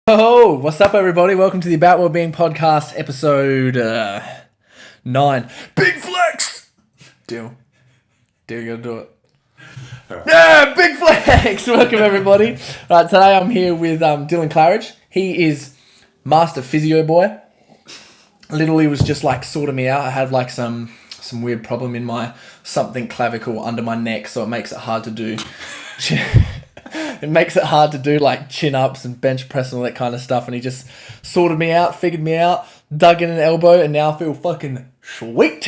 Oh, what's up, everybody? Welcome to the About Wellbeing podcast, episode 9. Big flex! Deal, you gotta do it. Right. Yeah, big flex! Welcome, everybody. Right, today I'm here with Dylan Claridge. He is master physio boy. Literally was just like sorting me out. I had like some weird problem in my something clavicle under my neck, so it makes it hard to do. It makes it hard to do like chin-ups and bench press and all that kind of stuff. And he just sorted me out, figured me out, dug in an elbow, and now I feel fucking sweet,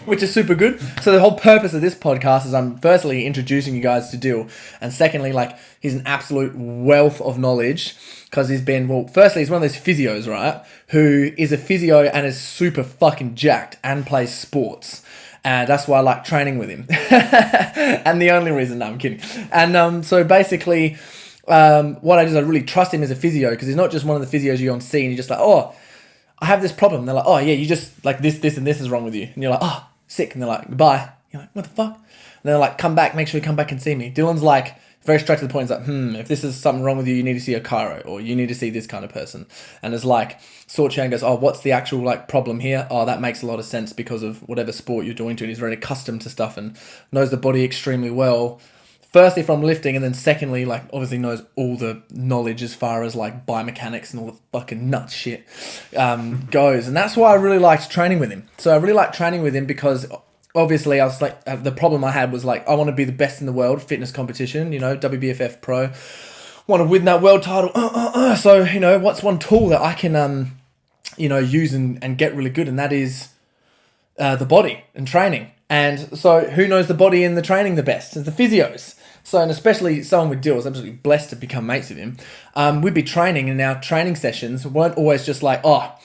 which is super good. So the whole purpose of this podcast is I'm firstly introducing you guys to Dyl. And secondly, like, he's an absolute wealth of knowledge because he's been, well, firstly, he's one of those physios, right? Who is a physio and is super fucking jacked and plays sports. And that's why I like training with him. And the only reason, no, I'm kidding. And so basically, what I do is I really trust him as a physio because he's not just one of the physios you on see and you're just like, oh, I have this problem. They're like, oh yeah, you just like this, and this is wrong with you. And you're like, oh, sick. And they're like, goodbye. You're like, what the fuck? And they're like, come back, make sure you come back and see me. Dylan's like, very straight to the point. He's like, if this is something wrong with you, you need to see a chiro or you need to see this kind of person. And it's like, sorts you out and goes, oh, what's the actual like problem here? Oh, that makes a lot of sense because of whatever sport you're doing to it. He's very accustomed to stuff and knows the body extremely well. Firstly, from lifting, and then secondly, like, obviously knows all the knowledge as far as like biomechanics and all the fucking nut shit goes. And that's why I really liked training with him. So I really liked training with him because obviously, I was like, the problem I had was like, I want to be the best in the world, fitness competition, you know, WBFF pro, want to win that world title. So, you know, what's one tool that I can, you know, use and get really good? And that is the body and training. And so who knows the body and the training the best? It's the physios. So, and especially someone with Dyl, I was absolutely blessed to become mates with him. We'd be training and our training sessions weren't always just like, oh,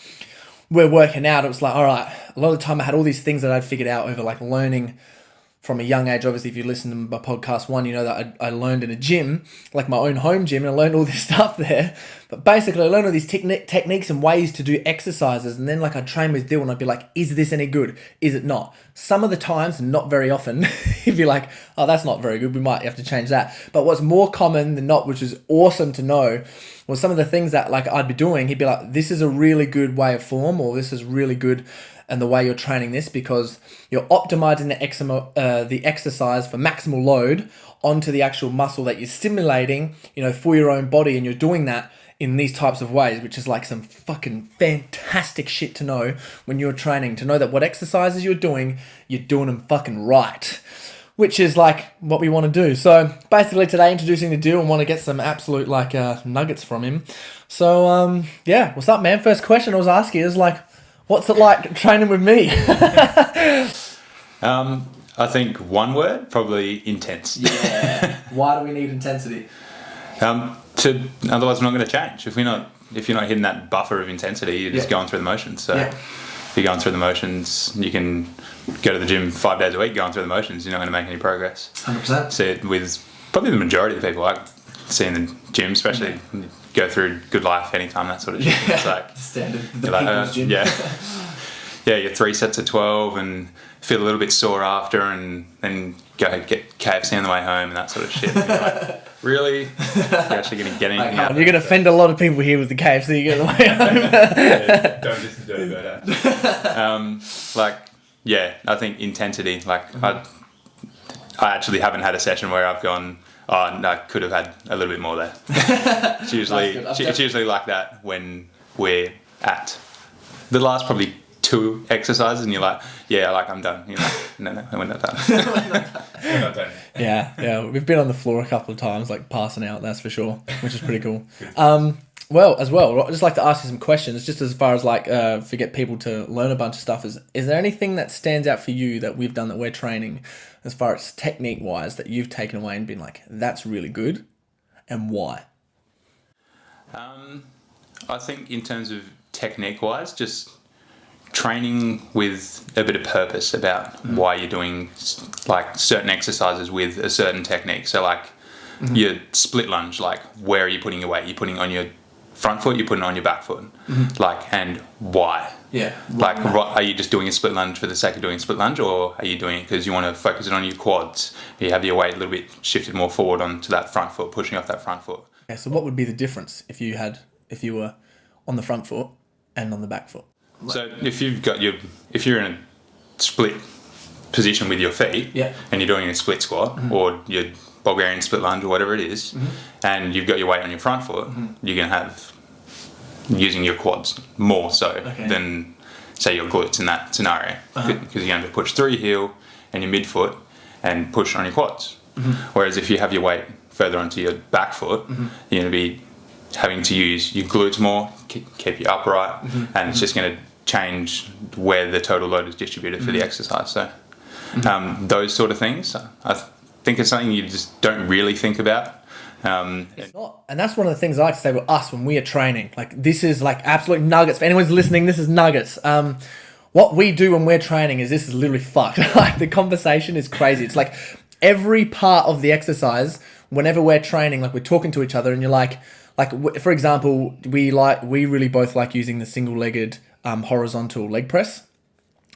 we're working out. It was like, all right, a lot of the time I had all these things that I'd figured out over like learning from a young age. Obviously, if you listen to my podcast 1, you know that I learned in a gym, like my own home gym, and I learned all this stuff there. But basically, I learned all these techniques and ways to do exercises. And then like I'd train with Dyl and I'd be like, is this any good? Is it not? Some of the times, not very often, he'd be like, oh, that's not very good. We might have to change that. But what's more common than not, which is awesome to know, was some of the things that like I'd be doing, he'd be like, this is a really good way of form, or this is really good and the way you're training this because you're optimizing the exercise for maximal load onto the actual muscle that you're stimulating, you know, for your own body. And you're doing that in these types of ways, which is like some fucking fantastic shit to know when you're training, to know that what exercises you're doing them fucking right, which is like what we want to do. So basically today introducing the Dyl and want to get some absolute like nuggets from him. So yeah, what's up, man? First question I was asking is like, what's it like training with me? I think one word, probably intense. Yeah. Why do we need intensity? Otherwise we're not going to change. If you're not hitting that buffer of intensity, you're just going through the motions. So if you're going through the motions, you can go to the gym 5 days a week going through the motions. You're not going to make any progress. 100%. See it with probably the majority of the people I see in the gym, especially when you go through Good Life, Anytime, that sort of shit. Yeah. It's like standard. The people's gym. Yeah, you're 3 sets of 12 and feel a little bit sore after, and then go get KFC on the way home and that sort of shit. And you're like, really? You're actually going to get anything out of it? You're going to offend a lot of people here with the KFC you get on the way home. Yeah, don't listen to it, I think intensity. Like, I actually haven't had a session where I've gone, oh, no, I could have had a little bit more there. It's usually like that when we're at the last probably 2 exercises and you're like, yeah, like I'm done. You're like, no, we're not done. We're not done. Yeah, we've been on the floor a couple of times, like passing out, that's for sure, which is pretty cool. Well, I'd just like to ask you some questions, just as far as like, for get people to learn a bunch of stuff. Is there anything that stands out for you that we've done that we're training, as far as technique-wise, that you've taken away and been like, that's really good, and why? I think in terms of technique-wise, just training with a bit of purpose about why you're doing like certain exercises with a certain technique. So like your split lunge, like where are you putting your weight? You're putting on your front foot, you're putting on your back foot, like, and why? Yeah. Like, are you just doing a split lunge for the sake of doing a split lunge, or are you doing it because you want to focus it on your quads? You have your weight a little bit shifted more forward onto that front foot, pushing off that front foot. Okay, so what would be the difference if you were on the front foot and on the back foot? So if you're in a split position with your feet, and you're doing a split squat or your Bulgarian split lunge or whatever it is, and you've got your weight on your front foot, you're going to have using your quads more so than say your glutes in that scenario, because you're going to push through your heel and your midfoot and push on your quads. Whereas if you have your weight further onto your back foot, you're going to be having to use your glutes more, keep you upright, and it's just going to change where the total load is distributed for the exercise. So those sort of things, I think it's something you just don't really think about. It's not, and that's one of the things I like to say with us when we are training. Like, this is like absolute nuggets. If anyone's listening, this is nuggets. What we do when we're training is this is literally fucked. Like, the conversation is crazy. It's like every part of the exercise, whenever we're training, like we're talking to each other, and you're like for example, we really both like using the single-legged horizontal leg press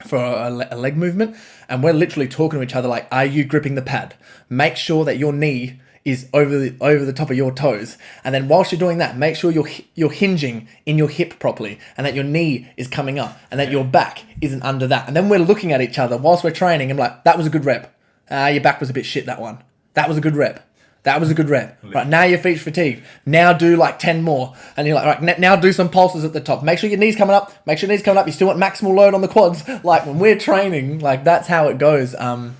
for a leg movement, and we're literally talking to each other like, are you gripping the pad? Make sure that your knee is over the top of your toes, and then whilst you're doing that, make sure you're hinging in your hip properly, and that your knee is coming up, and that your back isn't under that. And then we're looking at each other whilst we're training, and like, that was a good rep. Your back was a bit shit, that one. That was a good rep. That was a good rep. Right, now your feet's fatigued. Now do like 10 more. And you're like, all right, now do some pulses at the top. Make sure your knee's coming up. Make sure your knee's coming up. You still want maximal load on the quads. Like, when we're training, like, that's how it goes a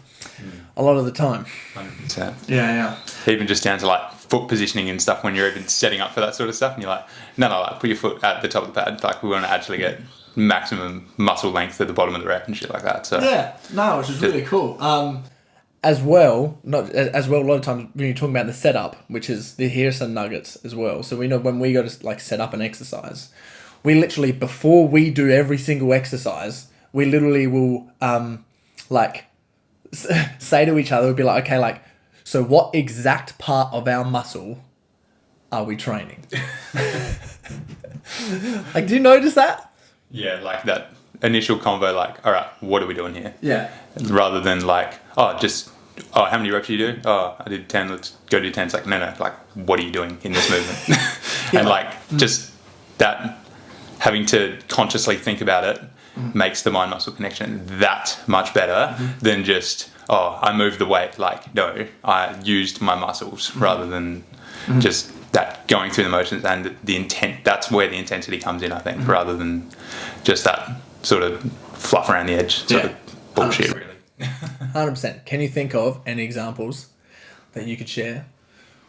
lot of the time. 100%. Yeah. Even just down to like foot positioning and stuff when you're even setting up for that sort of stuff. And you're like, no, like, put your foot at the top of the pad. Like, we want to actually get maximum muscle length at the bottom of the rep and shit like that. So which is really cool. As well, a lot of times when you're talking about the setup, which is, here are some nuggets as well. So we know when we go to like set up an exercise, we literally, before we do every single exercise, we literally will say to each other, we'll be like, okay, like, so what exact part of our muscle are we training? Like, do you notice that? Yeah, like that initial convo, like, all right, what are we doing here? Yeah. Rather than like, how many reps do you do? Oh, I did 10, let's go do 10. It's like, no, like, what are you doing in this movement? And like, just that, having to consciously think about it makes the mind-muscle connection that much better than just, I moved the weight. Like, no, I used my muscles rather than just that going through the motions and the intent. That's where the intensity comes in, I think, rather than just that sort of fluff around the edge sort of bullshit, 100%. really. 100%. Can you think of any examples that you could share,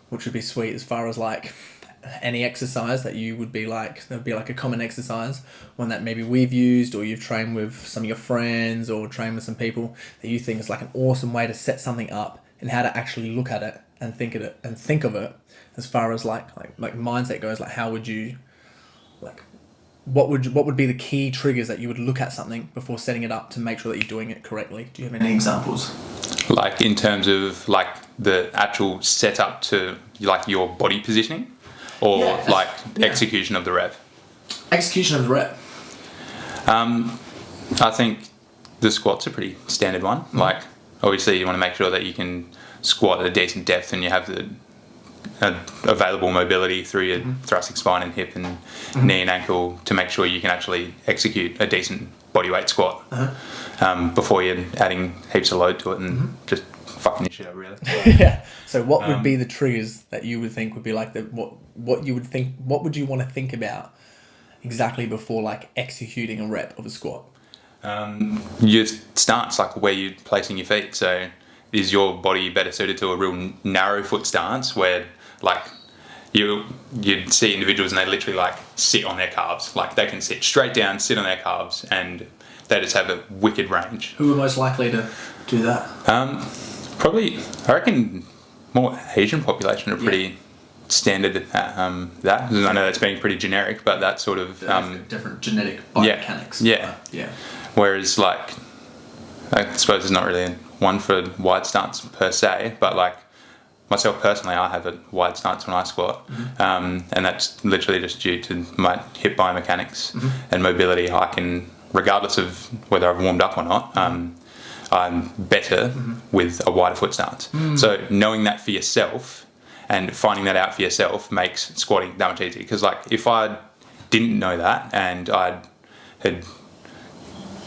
which would be sweet, as far as like any exercise that you would be like, that would be like a common exercise, one that maybe we've used or you've trained with some of your friends or trained with some people that you think is like an awesome way to set something up and how to actually look at it and think of it as far as like mindset goes? Like, how would you, like, what would be the key triggers that you would look at something before setting it up to make sure that you're doing it correctly? Do you have any examples? Like, in terms of like the actual setup to like your body positioning, or execution of the rep? Execution of the rep. I think the squat's a pretty standard one. Like, obviously you want to make sure that you can squat at a decent depth and you have the available mobility through your thoracic spine and hip and knee and ankle to make sure you can actually execute a decent bodyweight squat before you're adding heaps of load to it and just fucking your shit up, really. Yeah. So what would be the triggers that you would think would be like what would you want to think about exactly before like executing a rep of a squat? Your stance, like where you're placing your feet. So is your body better suited to a real narrow foot stance where like you'd see individuals and they literally like sit on their calves, like they can sit straight down, sit on their calves, and they just have a wicked range. Who are most likely to do that? Probably, I reckon more Asian population are pretty standard at that. I know that's being pretty generic, but that sort of different genetic biomechanics. Yeah. Whereas like, I suppose there's not really one for wide stance per se, but like myself personally, I have a wide stance when I squat, and that's literally just due to my hip biomechanics and mobility. I can, regardless of whether I've warmed up or not, I'm better with a wider foot stance. So knowing that for yourself and finding that out for yourself makes squatting that much easier. Because like if I didn't know that and I had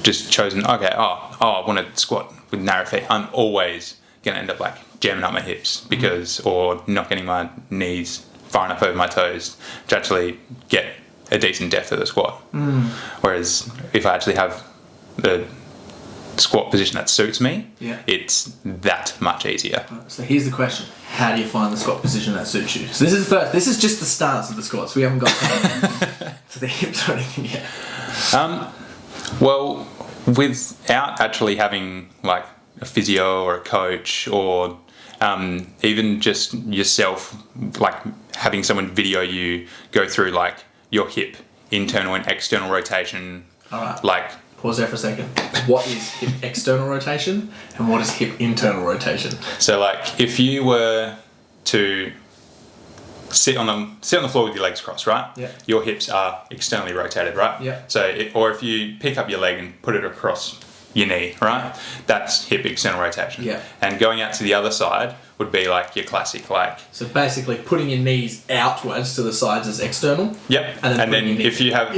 just chosen, okay, I want to squat with narrow feet, I'm always going to end up like jamming up my hips because, or not getting my knees far enough over my toes to actually get a decent depth of the squat. Whereas if I actually have the squat position that suits me, it's that much easier. So here's the question: how do you find the squat position that suits you? So this is just the stance of the squats. We haven't got to the hips or anything yet. Well, without actually having like a physio or a coach or even just yourself, like having someone video you go through like your hip internal and external rotation. All right. Like, pause there for a second. What is hip external rotation and what is hip internal rotation? So like if you were to sit on the floor with your legs crossed, right? Yeah. Your hips are externally rotated, right? Yeah. So or if you pick up your leg and put it across your knee, right? That's hip external rotation. Yeah. And going out to the other side would be like your classic, like. So basically putting your knees outwards to the sides is external. Yep. And then if you have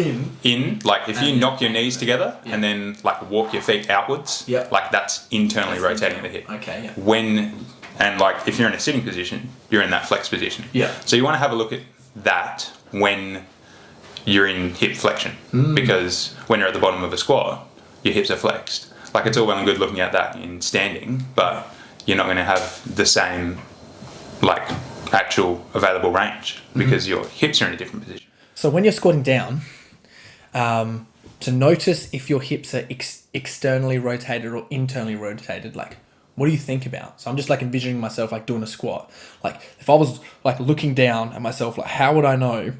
like if you knock your knees together and then like walk your feet outwards, like that's internally rotating the hip. Okay. Yeah. And like if you're in a sitting position, you're in that flex position. Yeah. So you want to have a look at that when you're in hip flexion, because when you're at the bottom of a squat, your hips are flexed. Like it's all well and good looking at that in standing, but you're not going to have the same like actual available range because your hips are in a different position. So when you're squatting down, to notice if your hips are externally rotated or internally rotated, like what do you think about? So I'm just like envisioning myself like doing a squat. Like if I was like looking down at myself, like how would I know?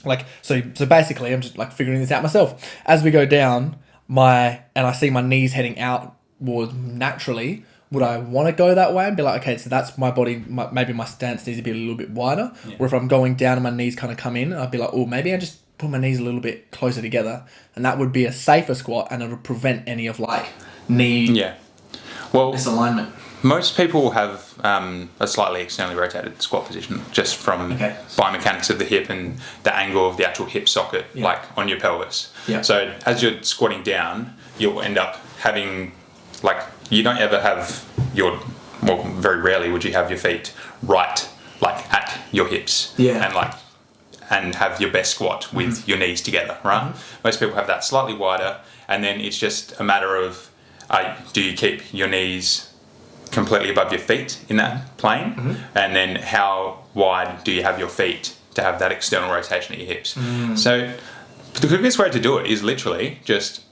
Like so basically I'm just like figuring this out myself. As we go down, and I see my knees heading outwards naturally, would I want to go that way and be like, okay, so that's my body, maybe my stance needs to be a little bit wider? Yeah. Or if I'm going down and my knees kind of come in, I'd be like, oh, maybe I just put my knees a little bit closer together, and that would be a safer squat and it would prevent any of like knee misalignment. Most people have a slightly externally rotated squat position just from biomechanics of the hip and the angle of the actual hip socket, like on your pelvis. Yeah. So as you're squatting down, you'll end up having, like, you don't ever have very rarely would you have your feet right, like at your hips. Yeah. And have your best squat with your knees together, right? Most people have that slightly wider, and then it's just a matter of do you keep your knees completely above your feet in that plane, and then how wide do you have your feet to have that external rotation at your hips. So the quickest way to do it is literally just,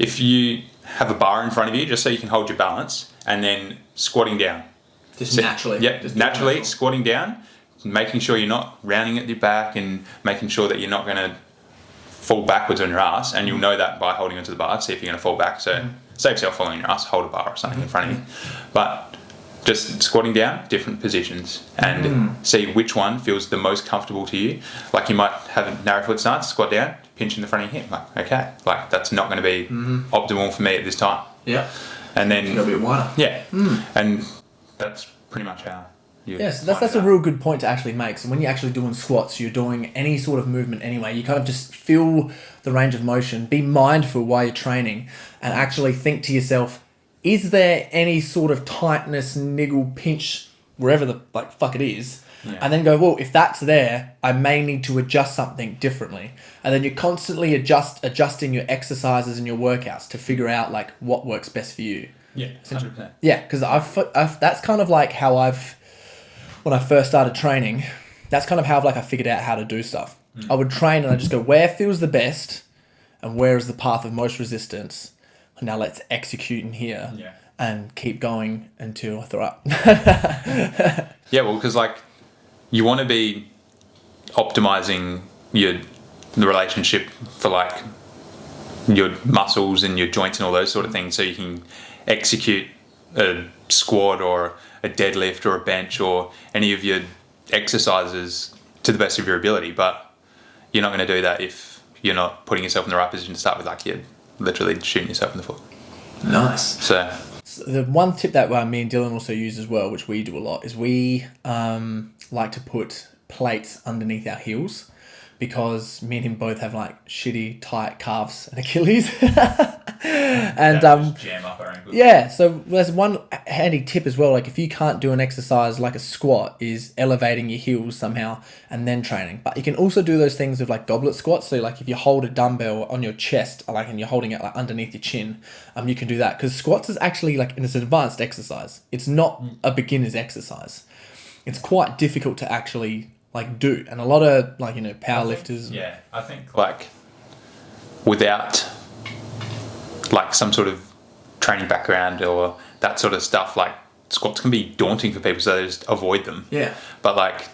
if you have a bar in front of you, just so you can hold your balance, and then squatting down. Naturally. Yep, just naturally squatting down, making sure you're not rounding at your back and making sure that you're not going to fall backwards on your ass, and you'll know that by holding onto the bar, see if you're going to fall back. So save yourself falling on your ass, hold a bar or something in front of you. But just squatting down, different positions, and see which one feels the most comfortable to you. Like you might have a narrow foot stance, squat down, pinch in the front of your hip. Like, okay, like that's not going to be optimal for me at this time. Yeah. And then go a bit wider. Yeah. And that's pretty much how Yes, that's a real good point to actually make. So when you're actually doing squats, you're doing any sort of movement anyway, you kind of just feel the range of motion, be mindful while you're training, and actually think to yourself, is there any sort of tightness, niggle, pinch, wherever the fuck it is? Yeah. And then go, well, if that's there, I may need to adjust something differently. And then you're constantly adjusting your exercises and your workouts to figure out like what works best for you. Yeah, 100%. Yeah, because I've that's kind of like how when I first started training, that's kind of how I figured out how to do stuff. I would train and I just go, where feels the best and where is the path of most resistance? Now let's execute in here and keep going until I throw up. Yeah, well, because you want to be optimizing the relationship for your muscles and your joints and all those sort of things, so you can execute a squat or a deadlift or a bench or any of your exercises to the best of your ability. But you're not going to do that if you're not putting yourself in the right position to start with. You're literally shooting yourself in the foot. Nice. So So the one tip that me and Dylan also use as well, which we do a lot, is we like to put plates underneath our heels, because me and him both have like shitty tight calves and Achilles. And jam up our ankles. yeah, so there's one handy tip as well. Like if you can't do an exercise like a squat, is elevating your heels somehow and then training. But you can also do those things with like goblet squats. So like if you hold a dumbbell on your chest, like, and you're holding it like underneath your chin, you can do that, because squats is actually like, it's an advanced exercise. It's not a beginner's exercise. It's quite difficult to actually like do, and a lot of like, you know, powerlifters. I think like without like some sort of training background or that sort of stuff, like squats can be daunting for people, so they just avoid them. Yeah. But like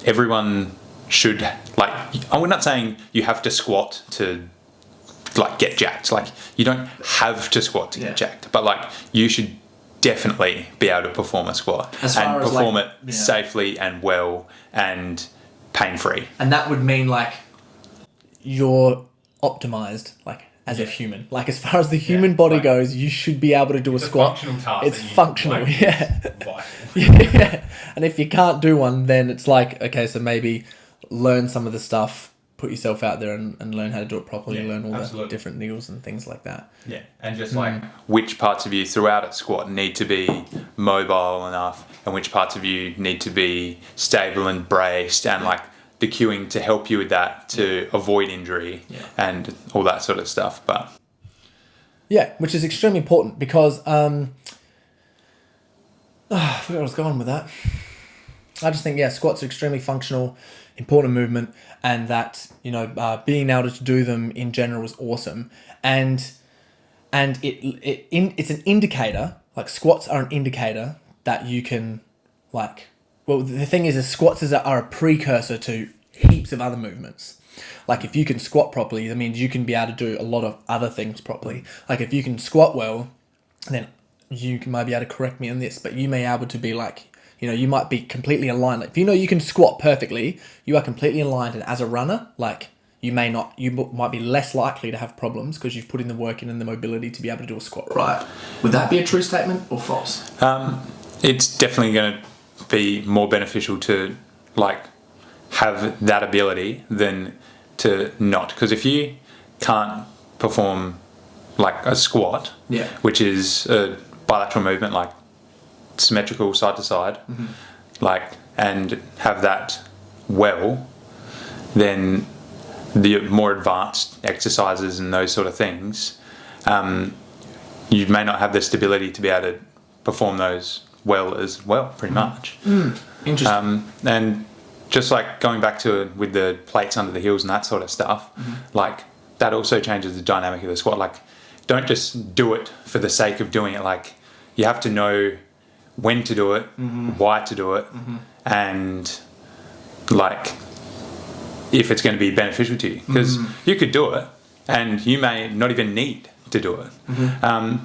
everyone should, like, I'm not saying you have to squat to like get jacked. Like you don't have to squat to get jacked, but like you should definitely be able to perform a squat and perform it safely and well and pain-free. And that would mean like you're optimized, like as a human. Like as far as the human body goes, you should be able to do a squat. Functional task. It's functional, like, vital. Yeah. And if you can't do one, then it's like, okay, so maybe learn some of the stuff, put yourself out there and learn how to do it properly, learn all the different niggles and things like that. Yeah, and just like which parts of you throughout a squat need to be mobile enough, and which parts of you need to be stable and braced, and like the cueing to help you with that, to avoid injury and all that sort of stuff. But yeah, which is extremely important, because I forgot where I was going with that. I just think squats are extremely functional, important movement, and that, you know, being able to do them in general is awesome, and it's an indicator. Like squats are an indicator that you can, like, well, the thing is squats are a precursor to heaps of other movements. Like if you can squat properly, that means you can be able to do a lot of other things properly. Like if you can squat well, then might be able to correct me on this, but you may be able to be like, you know, you might be completely aligned. Like if you know you can squat perfectly, you are completely aligned, and as a runner, like you might be less likely to have problems because you've put in the work in and the mobility to be able to do a squat right. Would that be a true statement or false? It's definitely going to be more beneficial to like have that ability than to not, because if you can't perform like a squat, which is a bilateral movement, like symmetrical side to side, like, and have that well, then the more advanced exercises and those sort of things, you may not have the stability to be able to perform those well as well, pretty much. Interesting. And just like going back to it with the plates under the heels and that sort of stuff, like that also changes the dynamic of the squat. Like don't just do it for the sake of doing it. Like you have to know when to do it, why to do it, and like if it's going to be beneficial to you, because you could do it and you may not even need to do it,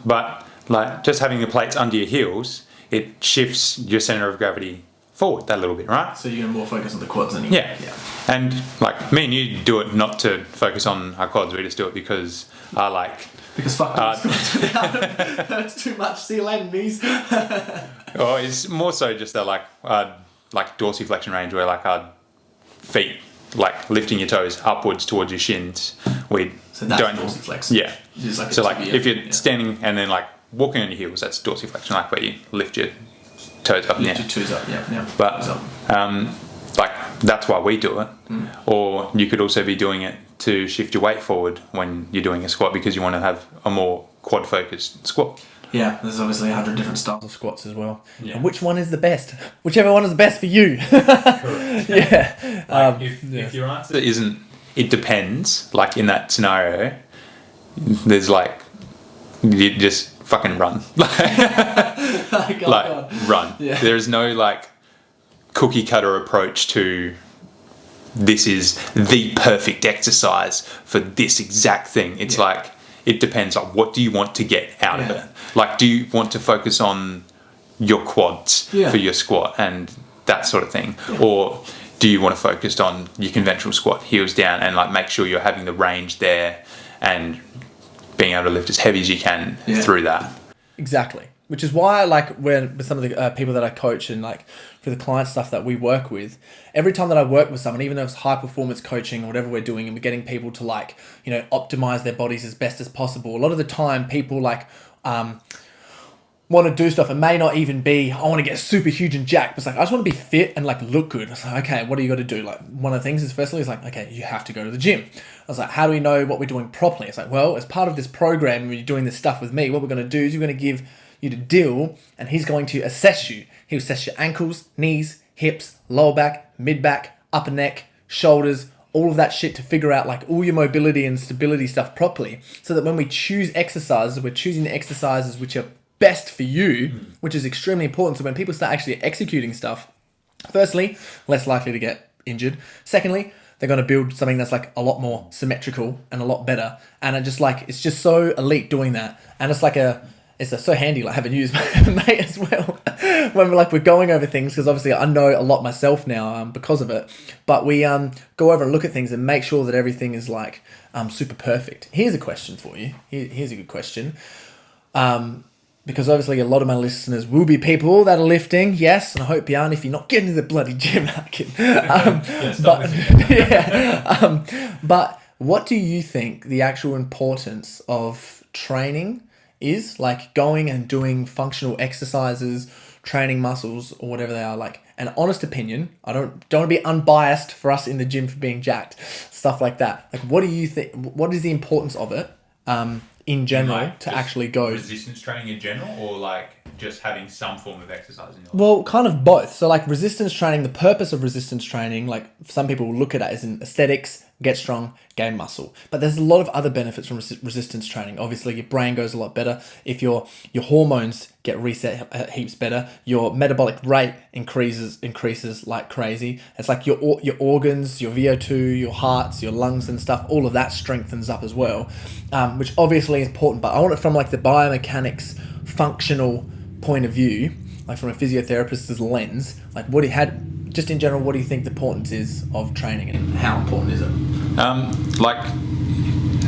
but like just having the plates under your heels, it shifts your center of gravity forward that little bit, right? So you're going to more focus on the quads anyway. Yeah. And like me and you do it not to focus on our quads, we just do it because I like... Because fuck squats without them. Hurts too much. See you later, knees. Oh, it's more so just that like dorsiflexion range, where like our feet, like lifting your toes upwards towards your shins. So that's dorsiflex. Yeah. Like so like if you're standing and then like walking on your heels, that's dorsiflexion, like where you lift your toes up. Lift your toes up, yeah. But like that's why we do it. Or you could also be doing it to shift your weight forward when you're doing a squat, because you want to have a more quad focused squat. Yeah, there's obviously 100 different styles of squats as well. Yeah. And which one is the best? Whichever one is the best for you. Correct. Yeah. Like if your answer isn't, it depends, like in that scenario, there's like, you just fucking run. Run. Yeah. There is no like cookie cutter approach to this is the perfect exercise for this exact thing. It's like, it depends. Like, what do you want to get out of it? Like, do you want to focus on your quads for your squat and that sort of thing? Yeah. Or do you want to focus on your conventional squat, heels down, and like make sure you're having the range there and being able to lift as heavy as you can through that? Exactly. Which is why, like, when with some of the people that I coach and like for the client stuff that we work with, every time that I work with someone, even though it's high performance coaching or whatever we're doing, and we're getting people to like, you know, optimize their bodies as best as possible. A lot of the time, people like want to do stuff. It may not even be, I want to get super huge and jacked. But it's like, I just want to be fit and like look good. It's like, okay, what do you got to do? Like, one of the things is firstly is like, okay, you have to go to the gym. I was like, how do we know what we're doing properly? It's like, well, as part of this program, when you're doing this stuff with me, what we're going to do is you're going to give you to Dyl, and he's going to assess you. He'll assess your ankles, knees, hips, lower back, mid back, upper neck, shoulders, all of that shit to figure out like all your mobility and stability stuff properly, so that when we choose exercises, we're choosing the exercises which are best for you, which is extremely important. So when people start actually executing stuff, firstly, less likely to get injured. Secondly, they're going to build something that's like a lot more symmetrical and a lot better. And it's just so elite doing that. And it's like it's so handy, like having used my mate as well when we're going over things, because obviously I know a lot myself now because of it. But we go over and look at things and make sure that everything is like super perfect. Here's a question for you. Here's a good question. Because obviously a lot of my listeners will be people that are lifting, yes, and I hope you aren't if you're not getting to the bloody gym. But what do you think the actual importance of training is, like going and doing functional exercises, training muscles or whatever they are? Like an honest opinion. I don't want to be unbiased for us in the gym for being jacked, stuff like that. Like, what do you think? What is the importance of it in general like to actually go? Resistance training in general, or like just having some form of exercise in your life? Well, kind of both. So like resistance training, the purpose of resistance training, like some people will look at it as in aesthetics, get strong, gain muscle. But there's a lot of other benefits from resistance training. Obviously, your brain goes a lot better. If your hormones get reset heaps better, your metabolic rate increases like crazy. It's like your organs, your VO2, your hearts, your lungs and stuff, all of that strengthens up as well, which obviously is important. But I want it from like the biomechanics, functional point of view, like from a physiotherapist's lens. Like just in general, what do you think the importance is of training, and how important is it? Like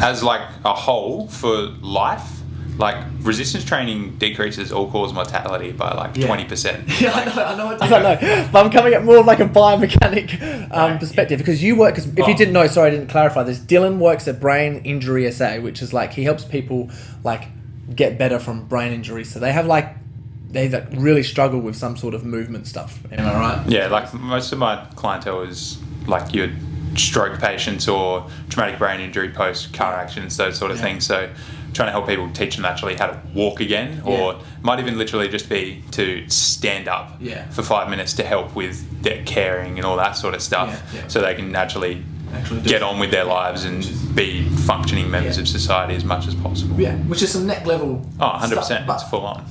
as like a whole for life, like resistance training decreases all-cause mortality by like 20%. Yeah, like, I know. But I'm coming at more of like a biomechanic perspective, because you work, if you didn't know, sorry, I didn't clarify this, Dylan works at Brain Injury SA, which is like, he helps people like get better from brain injuries. So they like really struggle with some sort of movement stuff. Am I right? Yeah, like most of my clientele is like your stroke patients or traumatic brain injury post car accidents, those sort of things. So trying to help people, teach them actually how to walk again, or might even literally just be to stand up for 5 minutes to help with their caring and all that sort of stuff, so they can actually get on with their lives and be functioning members of society as much as possible. Yeah, which is some neck level. Oh, 100%. It's full on.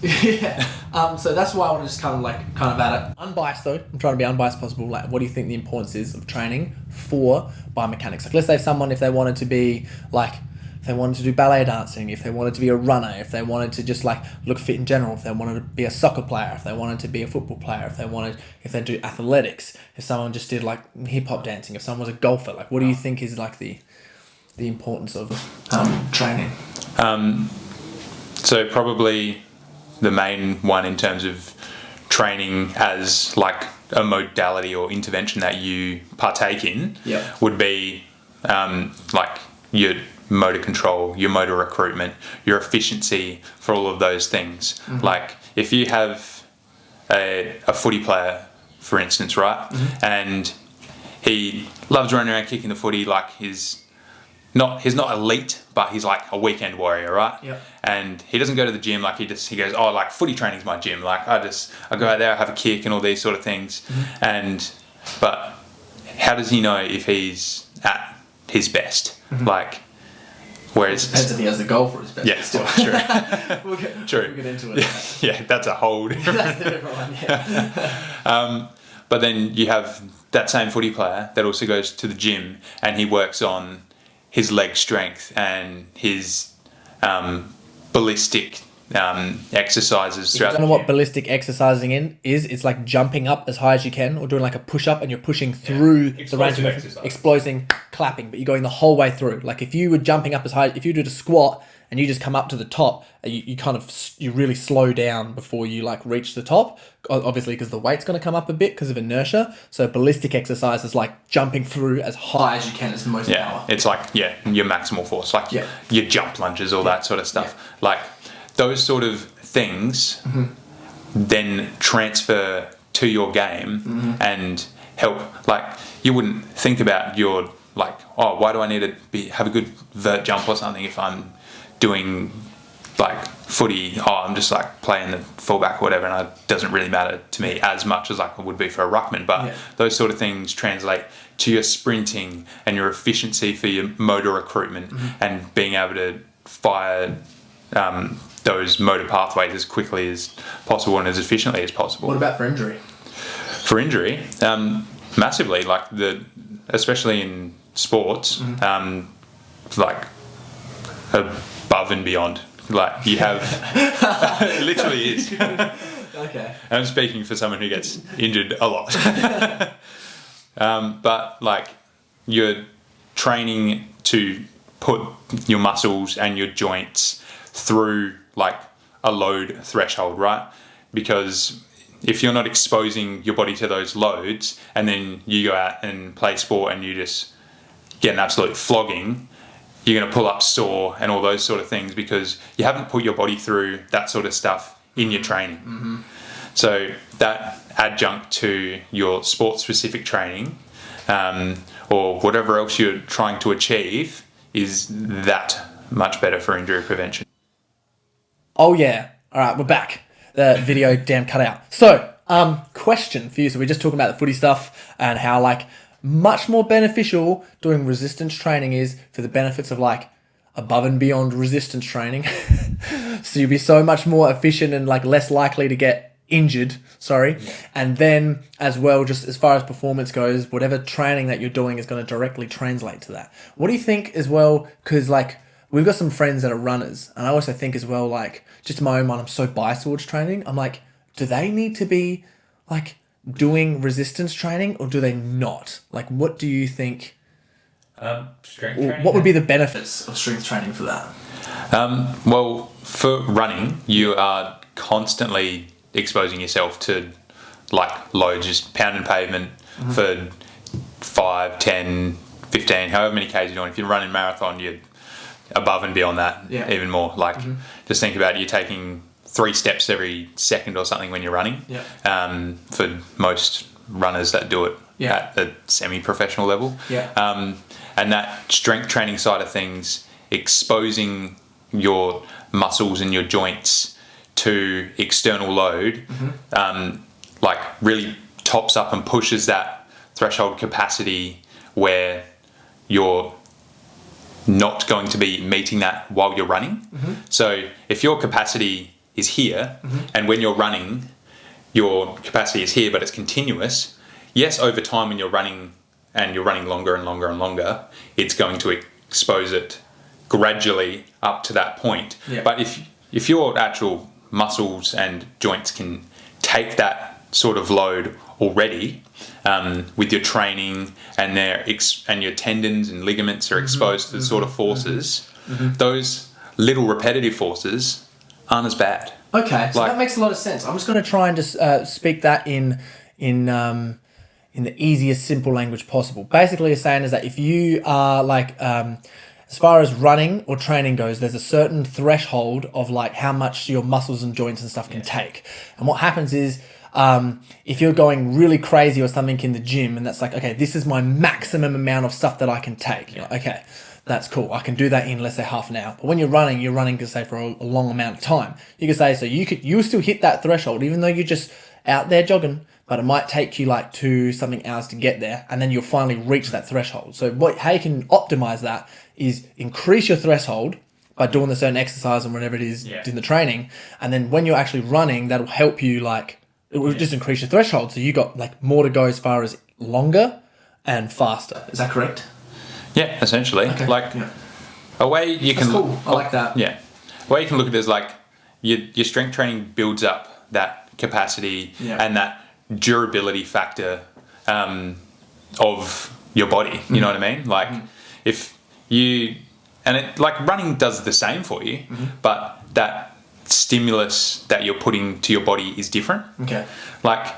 So that's why I want to just kind of at it. Unbiased though. I'm trying to be unbiased possible. Like, what do you think the importance is of training for biomechanics? Like, let's say someone, if they wanted to be like, if they wanted to do ballet dancing, if they wanted to be a runner, if they wanted to just like look fit in general, if they wanted to be a soccer player, if they wanted to be a football player, if they do athletics, if someone just did like hip hop dancing, if someone was a golfer, like what do you think is like the importance of training? So probably the main one in terms of training as like a modality or intervention that you partake in would be like your motor control, your motor recruitment, your efficiency for all of those things. Like if you have a footy player, for instance, right, and he loves running around kicking the footy, like he's not elite, but he's like a weekend warrior, right? And he doesn't go to the gym, like he goes, oh, like footy training's my gym, like I go out there, I have a kick and all these sort of things. But how does he know if he's at his best? Like, whereas depends if he has the goal for his best. Yeah, still true. We'll get into it. Yeah, that's a whole different. That's the different one. But then you have that same footy player that also goes to the gym and he works on his leg strength and his ballistic exercises If you throughout. don't know what ballistic exercising is, it's like jumping up as high as you can, or doing like a push up, and you're pushing through the range of motion, exploding, clapping, but you're going the whole way through. Like if you were jumping up as high, if you did a squat and you just come up to the top, you really slow down before you like reach the top, obviously because the weight's going to come up a bit because of inertia. So ballistic exercise is like jumping through as high as you can. It's the most power. It's like your maximal force, like your jump lunges, all that sort of stuff. Like those sort of things then transfer to your game and help. Like you wouldn't think about your like, oh, why do I need to have a good vert jump or something if I'm doing like footy? Oh, I'm just like playing the fullback or whatever, and it doesn't really matter to me as much as like it would be for a ruckman. But those sort of things translate to your sprinting and your efficiency for your motor recruitment and being able to fire those motor pathways as quickly as possible and as efficiently as possible. What about for injury? For injury, massively. Like especially in sports, like above and beyond. Like you have, it literally is. Okay. I'm speaking for someone who gets injured a lot. But like you're training to put your muscles and your joints through like a load threshold, right? Because if you're not exposing your body to those loads and then you go out and play sport and you just get an absolute flogging, you're going to pull up sore and all those sort of things because you haven't put your body through that sort of stuff in your training. So that adjunct to your sport-specific training or whatever else you're trying to achieve is that much better for injury prevention. Oh yeah. All right, we're back. The video damn cut out. So, question for you. So we're just talking about the footy stuff and how like much more beneficial doing resistance training is for the benefits of like above and beyond resistance training. So you'll be so much more efficient and like less likely to get injured. And then as well, just as far as performance goes, whatever training that you're doing is going to directly translate to that. What do you think as well? Because like we've got some friends that are runners, and I also think as well, like just in my own mind, I'm so biased towards training. I'm like, do they need to be like doing resistance training or do they not? Like, what do you think? Strength training. What would be the benefits of strength training for that? Well, for running, you are constantly exposing yourself to like loads, just pounding pavement for 5, 10, 15, however many Ks you're doing. If you're running marathon, you're above and beyond that even more. Like just think about it, you're taking 3 steps every second or something when you're running. For most runners that do it at the semi-professional level. And that strength training side of things, exposing your muscles and your joints to external load, like really tops up and pushes that threshold capacity where you're not going to be meeting that while you're running. So if your capacity is here and when you're running, your capacity is here, but it's continuous. Yes, over time when you're running and you're running longer and longer and longer, it's going to expose it gradually up to that point. But if your actual muscles and joints can take that sort of load already with your training and and your tendons and ligaments are exposed to the sort of forces, those little repetitive forces aren't as bad. Okay, so that makes a lot of sense. I'm just going to try and just speak that in the easiest, simple language possible. Basically, you're saying is that if you are like, as far as running or training goes, there's a certain threshold of like how much your muscles and joints and stuff can take. And what happens is, if you're going really crazy or something in the gym, and that's like, okay, this is my maximum amount of stuff that I can take. You're like, okay, that's cool. I can do that in, let's say, half an hour. But when you're running, say, for a long amount of time. You could say, so you'll still hit that threshold, even though you're just out there jogging, but it might take you like 2 something hours to get there, and then you'll finally reach that threshold. So how you can optimize that is increase your threshold by doing the certain exercise and whatever it is in the training, and then when you're actually running, that'll help you like, it will just increase your threshold, so you got like more to go as far as longer and faster. Is that correct? Yeah, essentially. Okay. Like a way you can cool. I like that. Yeah. A way you can look at it is like your strength training builds up that capacity and that durability factor of your body. You know what I mean? Like if you, and it, like running does the same for you, but that stimulus that you're putting to your body is different. Okay. Like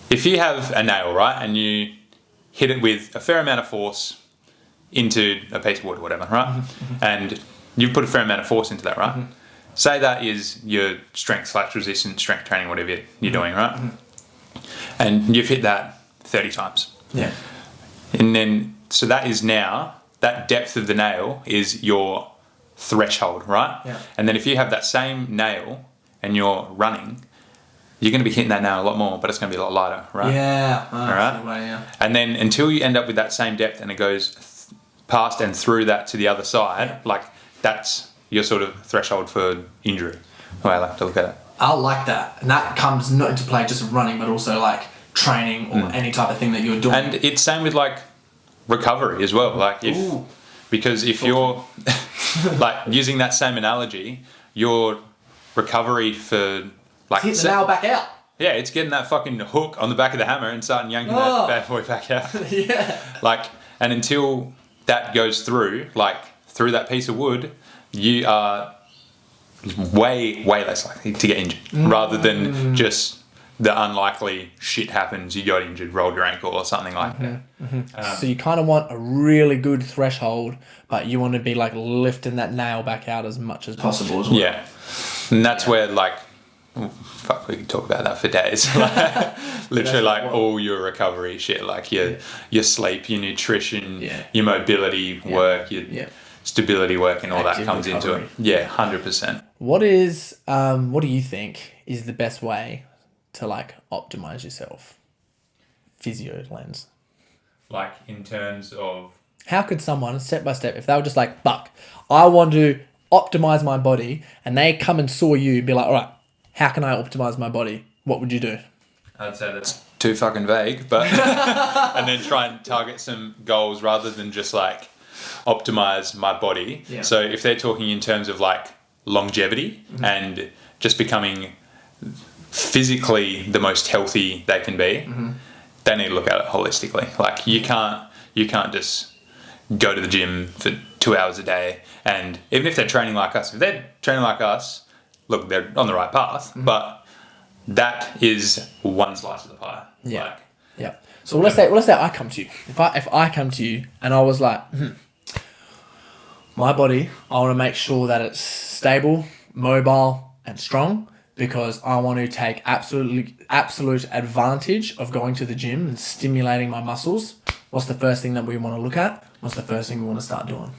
if you have a nail, right, and you hit it with a fair amount of force into a piece of wood or whatever, right? And you've put a fair amount of force into that, right? Say that is your strength/resistance, strength training, whatever you're doing, right? And you've hit that 30 times. Yeah. And then, so that is now, that depth of the nail is your threshold, right? Yeah. And then if you have that same nail and you're running, you're going to be hitting that nail a lot more, but it's going to be a lot lighter, right? Yeah. All right. Yeah. And then until you end up with that same depth and it goes past and through that to the other side, like that's your sort of threshold for injury. The way I like to look at it. I like that. And that comes not into play just running, but also like training or any type of thing that you're doing. And it's same with like recovery as well. Like because if you're like using that same analogy, your recovery for like hit the nail back out. Yeah, it's getting that fucking hook on the back of the hammer and starting yanking that bad boy back out. Like, and until that goes through, like through that piece of wood, you are way less likely to get injured rather than just the unlikely shit happens, you got injured, rolled your ankle or something like that. So you kind of want a really good threshold, but you want to be like lifting that nail back out as much as possible as well. Yeah. And that's where like, fuck, we could talk about that for days. Like, literally like all your recovery shit, like your sleep, your nutrition, your mobility work, your stability work and all active that comes recovery. into it. Yeah, 100%. What do you think is the best way to like optimize yourself? Physio lens. Like in terms of... How could someone, step by step, if they were just like, fuck, I want to optimize my body, and they come and saw you, be like, all right, how can I optimize my body? What would you do? I'd say that's too fucking vague, but... and then try and target some goals rather than just like optimize my body. Yeah. So if they're talking in terms of like longevity and just becoming physically the most healthy they can be, they need to look at it holistically. Like you can't just go to the gym for 2 hours a day, and even if they're training like us, look, they're on the right path, but that is one slice of the pie. Yeah. Like, yeah. So let's say I come to you. If I come to you and I was like, my body, I want to make sure that it's stable, mobile, and strong, because I want to take absolute advantage of going to the gym and stimulating my muscles. What's the first thing that we want to look at? What's the first thing we want to start doing?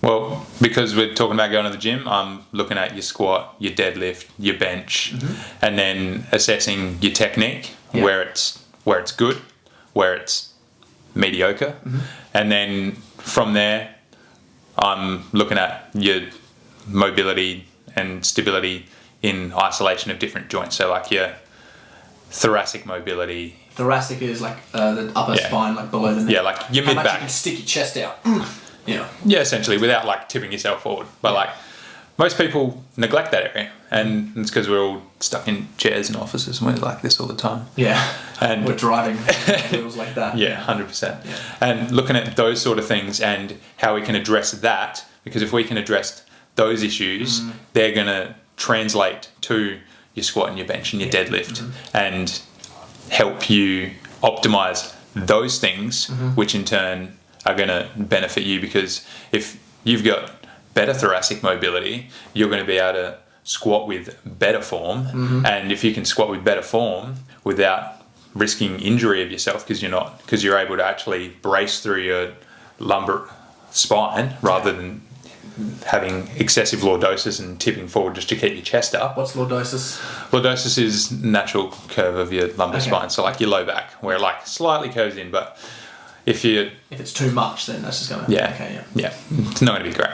well, because we're talking about going to the gym, I'm looking at your squat, your deadlift, your bench, and then assessing your technique, where it's good, where it's mediocre, and then from there, I'm looking at your mobility and stability in isolation of different joints. So like your thoracic mobility. Thoracic is like the upper spine, like below the neck. Yeah, like your How mid much you back. can stick your chest out. Yeah. Yeah, essentially, without like tipping yourself forward. But like most people neglect that area, and it's because we're all stuck in chairs and offices and we're like this all the time. Yeah. And we're driving wheels like that. Yeah, 100%. Yeah. And looking at those sort of things and how we can address that, because if we can address those issues, they're going to translate to your squat and your bench and your deadlift and help you optimize those things, which in turn are going to benefit you, because if you've got better thoracic mobility, you're going to be able to squat with better form. And if you can squat with better form without risking injury of yourself, because you're able to actually brace through your lumbar spine rather than having excessive lordosis and tipping forward just to keep your chest up. What's lordosis? Lordosis is natural curve of your lumbar spine, so like your low back, where it like slightly curves in, but if it's too much, then that's just gonna it's not gonna be great.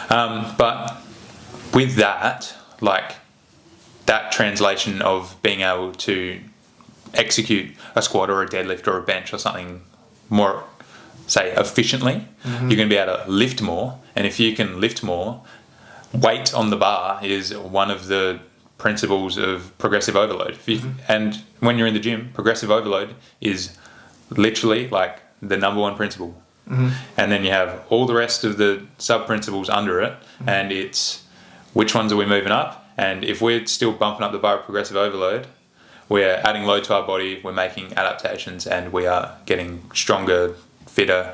But with that, like that translation of being able to execute a squat or a deadlift or a bench or something more, say, efficiently, you're going to be able to lift more. And if you can lift more weight on the bar is one of the principles of progressive overload. And when you're in the gym, progressive overload is literally like the number one principle. And then you have all the rest of the sub principles under it, and it's which ones are we moving up? And if we're still bumping up the bar of progressive overload, we're adding load to our body, we're making adaptations, and we are getting stronger, fitter.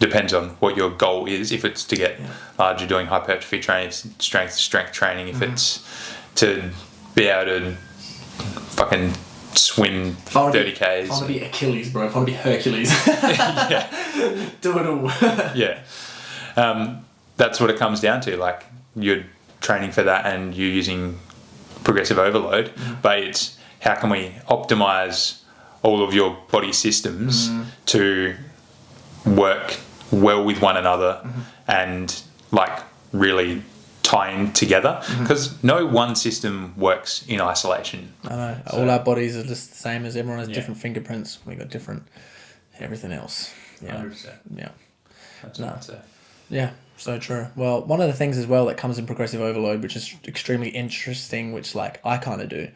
Depends on what your goal is. If it's to get larger, doing hypertrophy training, strength training. If it's to be able to fucking swim 30 Ks. If I want to be Achilles, bro. If I want to be Hercules. Do it all. That's what it comes down to. Like, you're training for that and you're using progressive overload, but it's how can we optimize all of your body systems to work well with one another and like really tie in together, because no one system works in isolation. I know. So, all our bodies are just the same as everyone has different fingerprints. We got different everything else. 100%. That's what I'd say. Yeah, so true. Well, one of the things as well that comes in progressive overload, which is extremely interesting, which like I kind of do,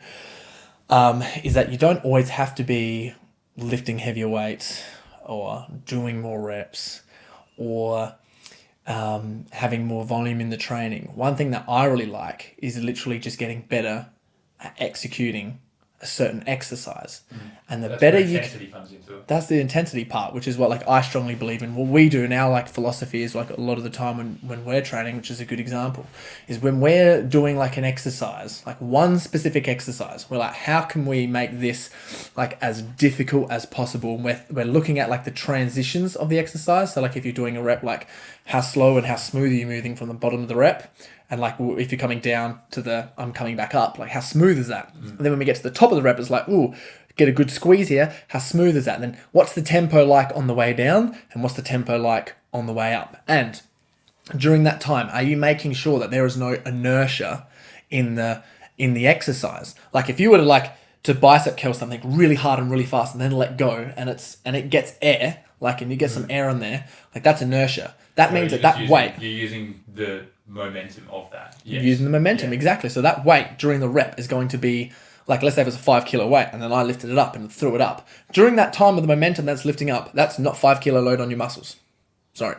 is that you don't always have to be lifting heavier weights or doing more reps or having more volume in the training. One thing that I really like is literally just getting better at executing a certain exercise. And the better you comes into it. That's the intensity part, which is what like I strongly believe in. What we do in our like philosophy is like a lot of the time when we're training, which is a good example, is when we're doing like an exercise, like one specific exercise, we're like, how can we make this like as difficult as possible? And we're looking at like the transitions of the exercise. So like if you're doing a rep, like how slow and how smooth are you moving from the bottom of the rep? And like if you're coming down to I'm coming back up, like how smooth is that? And then when we get to the top of the rep, it's like, ooh, get a good squeeze here. How smooth is that? And then what's the tempo like on the way down? And what's the tempo like on the way up? And during that time, are you making sure that there is no inertia in the exercise? Like if you were to bicep curl something really hard and really fast and then let go and it gets air, like, and you get some air on there, like that's inertia. That means that weight. You're using the momentum of that. Yes. Using the momentum, exactly. So that weight during the rep is going to be, like, let's say it was a 5 kilo weight and then I lifted it up and threw it up. During that time of the momentum that's lifting up, that's not 5 kilo load on your muscles. Sorry.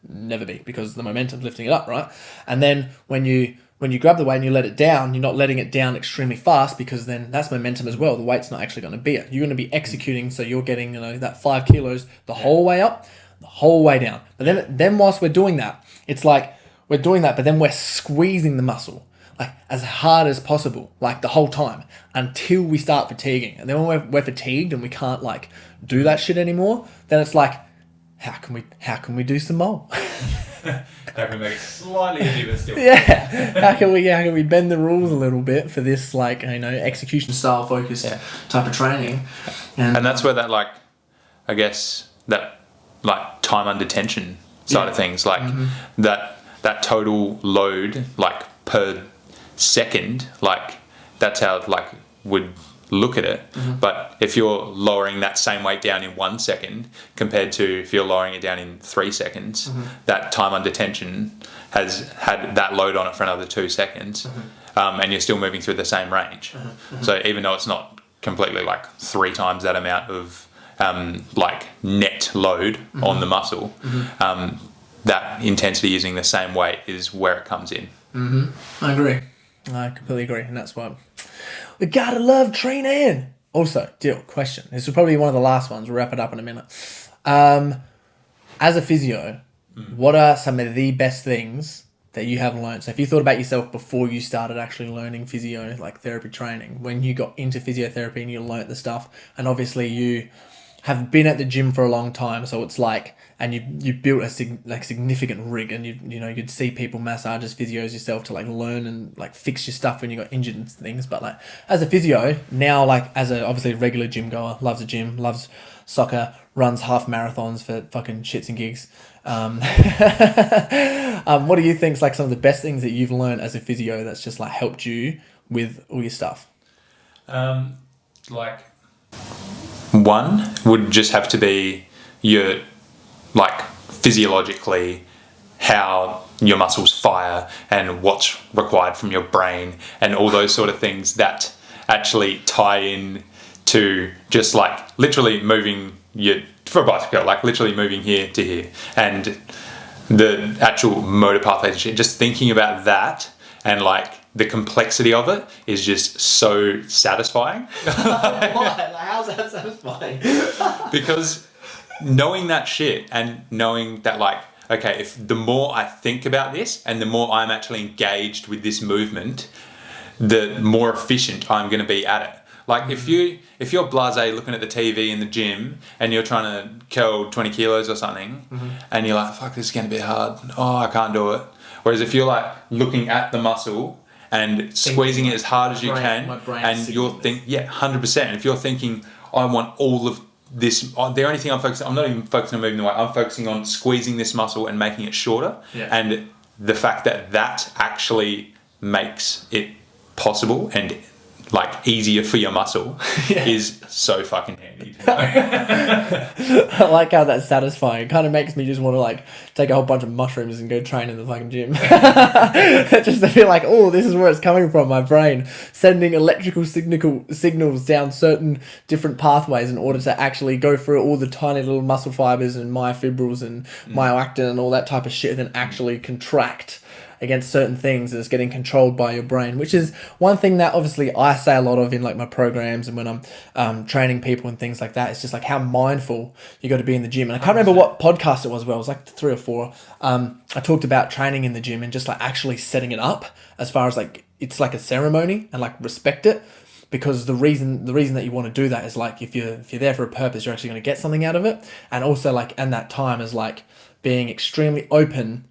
Never be, because the momentum's lifting it up, right? And then when you grab the weight and you let it down, you're not letting it down extremely fast, because then that's momentum as well. The weight's not actually going to be it. You're going to be executing, so you're getting, that 5 kilos the whole way up, the whole way down. But then whilst we're doing that, it's like we're doing that, but then we're squeezing the muscle like as hard as possible, like the whole time, until we start fatiguing. And then when we're fatigued and we can't like do that shit anymore, then it's like, how can we do some more? How can we make it slightly easier still? Yeah. How can we bend the rules a little bit for this, like, execution style focused type of training? And that's where that, like, I guess that like time under tension side of things, like that total load, like per second, like that's how like would look at it. But if you're lowering that same weight down in 1 second compared to if you're lowering it down in 3 seconds, that time under tension has had that load on it for another 2 seconds, and you're still moving through the same range. So even though it's not completely like 3 times that amount of like net load on the muscle, that intensity using the same weight is where it comes in. I agree. I completely agree, and that's why we gotta love training. Also, Dyl, question. This is probably one of the last ones. We'll wrap it up in a minute. As a physio, what are some of the best things that you have learned? So if you thought about yourself before you started actually learning physio, like therapy training, when you got into physiotherapy and you learnt the stuff, and obviously you have been at the gym for a long time, so it's like, and you built a significant rig, and you'd see people massage as physios yourself to like learn and like fix your stuff when you got injured and things. But like as a physio now, like as a obviously regular gym goer, loves the gym, loves soccer, runs half marathons for fucking shits and gigs. What do you think is like some of the best things that you've learned as a physio that's just like helped you with all your stuff? Like one would just have to be your like physiologically how your muscles fire and what's required from your brain and all those sort of things that actually tie in to just like literally moving for a bicycle, like literally moving here to here, and the actual motor pathways and shit. Just thinking about that and like the complexity of it is just so satisfying. Why? Like, how's that satisfying? Because knowing that shit and knowing that like, okay, if the more I think about this and the more I'm actually engaged with this movement, the more efficient I'm going to be at it. Like if you're blasé looking at the TV in the gym and you're trying to curl 20 kilos or something, and you're like, fuck, this is going to be hard. Oh, I can't do it. Whereas if you're like looking at the muscle and squeezing it as hard as you can, and you're 100%. If you're thinking, I want all of this, the only thing I'm not even focusing on moving the weight, I'm focusing on squeezing this muscle and making it shorter. Yeah. And the fact that actually makes it possible and like easier for your muscle is so fucking handy. I like how that's satisfying. It kind of makes me just want to like take a whole bunch of mushrooms and go train in the fucking gym. Just to feel like, oh, this is where it's coming from, my brain sending electrical signals down certain different pathways in order to actually go through all the tiny little muscle fibers and myofibrils and myoactin and all that type of shit, and then actually contract against certain things that's getting controlled by your brain, which is one thing that obviously I say a lot of in like my programs and when I'm training people and things like that. It's just like how mindful you got to be in the gym. And I can't remember what podcast it was. Well, it was like 3 or 4. I talked about training in the gym and just like actually setting it up as far as like it's like a ceremony and like respect it. Because the reason that you want to do that is like if you're there for a purpose, you're actually going to get something out of it. And also like and that time is like being extremely open.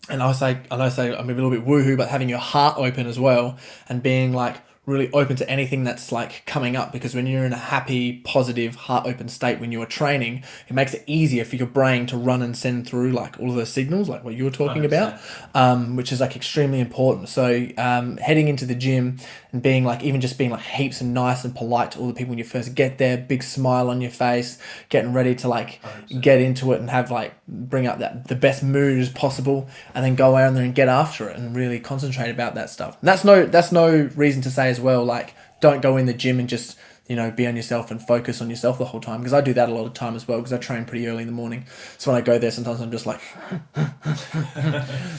And I know I'm a little bit woohoo, but having your heart open as well and being like really open to anything that's like coming up, because when you're in a happy, positive, heart open state when you're training, it makes it easier for your brain to run and send through like all of those signals, like what you were talking 100%. about, which is like extremely important. So heading into the gym and being like, even just being like heaps and nice and polite to all the people when you first get there, big smile on your face, getting ready to like 100%. get into it and have like bring up the best mood as possible, and then go out there and get after it and really concentrate about that stuff. And that's no reason to say as well, like, don't go in the gym and just, you know, be on yourself and focus on yourself the whole time, because I do that a lot of time as well, because I train pretty early in the morning. So when I go there, sometimes I'm just like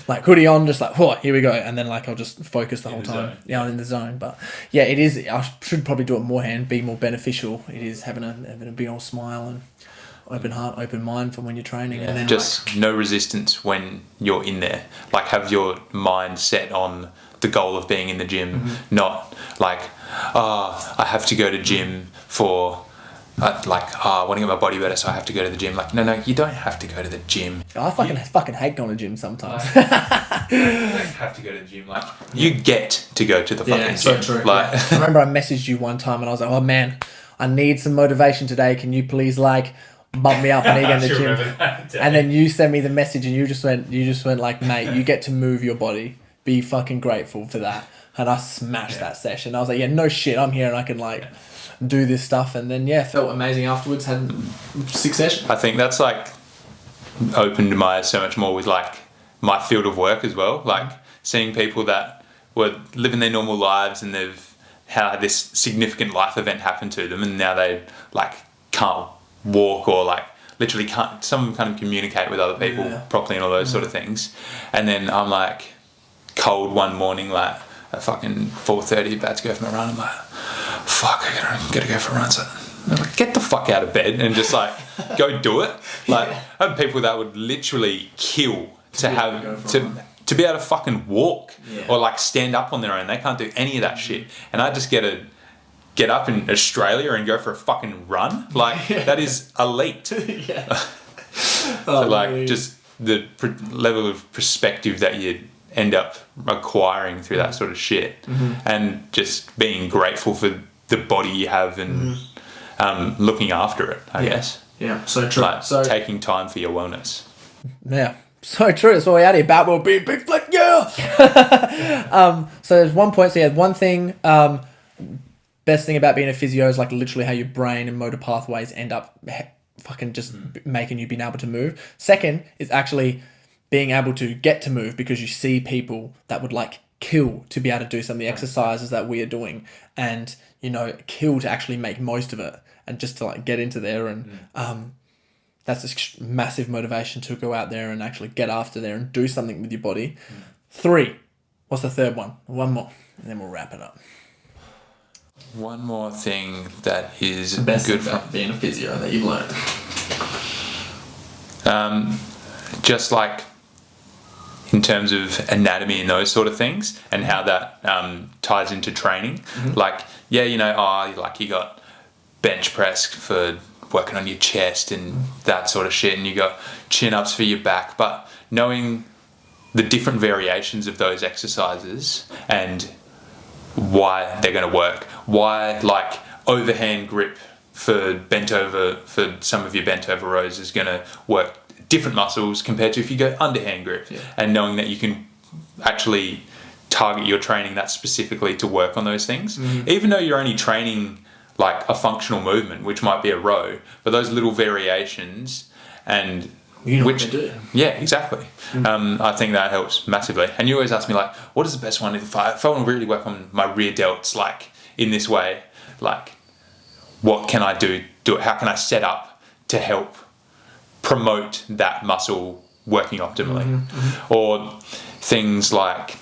like hoodie on, just like, oh, here we go, and then like I'll just focus the whole time. Yeah, I'm in the zone. But yeah, it is, I should probably do it more and be more beneficial. It is having a big old smile and open heart, open mind from when you're training. Yeah. And then just like, no resistance when you're in there. Like have your mind set on the goal of being in the gym, not like, I have to go to gym for I want to get my body better, so I have to go to the gym. Like, no, you don't have to go to the gym. I fucking hate going to the gym sometimes. You don't have to go to the gym. Like, you get to go to the fucking gym. So true. Like, I remember I messaged you one time and I was like, oh man, I need some motivation today. Can you please like bump me up and get in the gym? And then you sent me the message and you just went like, mate, you get to move your body. Be fucking grateful for that. And I smashed that session. I was like, yeah, no shit, I'm here and I can like do this stuff. And then felt amazing afterwards. Had 6 sessions. I think that's like opened my eyes so much more with like my field of work as well. Like seeing people that were living their normal lives and they've had this significant life event happen to them, and now they like can't walk or like literally can't, some of them can't communicate with other people properly and all those sort of things. And then I'm like cold one morning, like at fucking 4:30, about to go for my run. I'm like, fuck, I gotta go for a run. So I'm like, get the fuck out of bed and just like go do it. Like I have people that would literally kill to have to be able to fucking walk or like stand up on their own. They can't do any of that shit. And I just get up in Australia and go for a fucking run. Like that is elite. So like just the level of perspective that you end up acquiring through that sort of shit, and just being grateful for the body you have and looking after it, I guess. Yeah, so true. Like so taking time for your wellness. Yeah, so true. That's why we out here. Boutwell being big flick, yeah. So there's one point. So yeah, one thing. Best thing about being a physio is like literally how your brain and motor pathways end up fucking just making you being able to move. Second is actually being able to get to move because you see people that would like kill to be able to do some of the exercises that we are doing, and kill to actually make most of it, and just to like get into there, and that's a massive motivation to go out there and actually get after there and do something with your body. 3, what's the third one? One more, and then we'll wrap it up. One more thing that is Best good about being a physio that you've learned. Just like in terms of anatomy and those sort of things, and how that ties into training. Like, you got bench press for working on your chest and that sort of shit, and you got chin-ups for your back, but knowing the different variations of those exercises and why they're going to work, why like overhand grip for some of your bent over rows is going to work different muscles compared to if you go underhand grip, and knowing that you can actually target your training that specifically to work on those things, even though you're only training like a functional movement, which might be a row, but those little variations and what to do. Yeah, exactly. I think that helps massively. And you always ask me like, what is the best one if I want to really work on my rear delts like in this way, like what can I do it? How can I set up to help promote that muscle working optimally? Or things like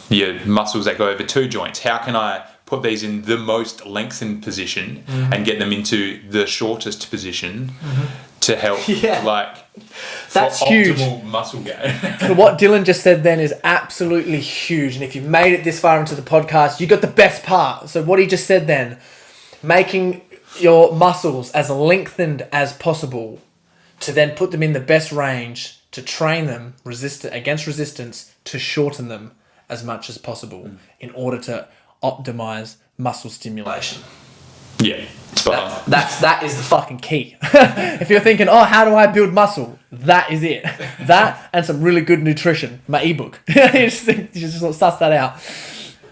your muscles that go over 2 joints, how can I put these in the most lengthened position and get them into the shortest position to help that's optimal huge. Muscle gain. So what Dylan just said then is absolutely huge, and if you've made it this far into the podcast, you got the best part. So what he just said then, making your muscles as lengthened as possible to then put them in the best range to train them against resistance to shorten them as much as possible in order to optimize muscle stimulation. Yeah, that is the fucking key. If you're thinking, how do I build muscle? That is it. That and some really good nutrition. My ebook. you just suss that out.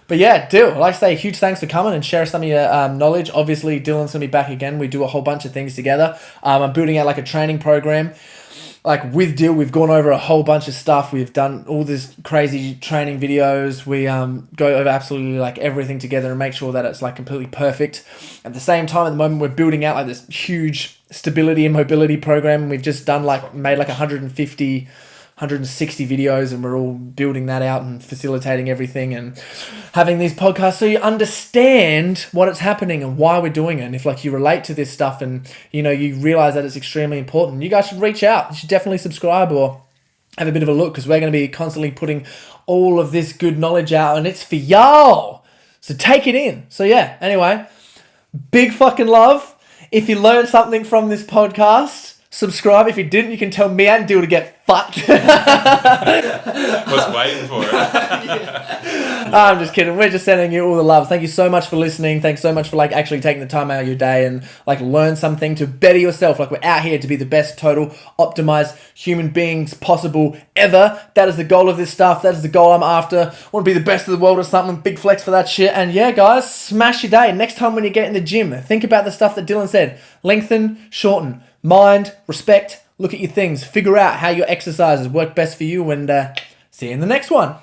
But yeah, Dyl, I'd like to say a huge thanks for coming and share some of your knowledge. Obviously, Dylan's going to be back again. We do a whole bunch of things together. I'm building out like a training program. Like with Dyl, we've gone over a whole bunch of stuff. We've done all this crazy training videos. We go over absolutely like everything together and make sure that it's like completely perfect. At the same time, at the moment, we're building out like this huge stability and mobility program. We've just made like 150, 160 videos, and we're all building that out and facilitating everything and having these podcasts so you understand what it's happening and why we're doing it. And if like you relate to this stuff and you realize that it's extremely important, you guys should reach out. You should definitely subscribe or have a bit of a look, because we're going to be constantly putting all of this good knowledge out, and it's for y'all. So take it in. So yeah, anyway, big fucking love. If you learned something from this podcast, subscribe. If you didn't, you can tell me and Dyl to get fucked. Was waiting for it. I'm just kidding. We're just sending you all the love. Thank you so much for listening. Thanks so much for like actually taking the time out of your day and like learn something to better yourself. Like we're out here to be the best total optimized human beings possible ever. That is the goal of this stuff. That is the goal I'm after. I want to be the best of the world or something. Big flex for that shit. And yeah, guys, smash your day. Next time when you get in the gym, think about the stuff that Dylan said. Lengthen, shorten. Mind, respect, look at your things, figure out how your exercises work best for you, and see you in the next one.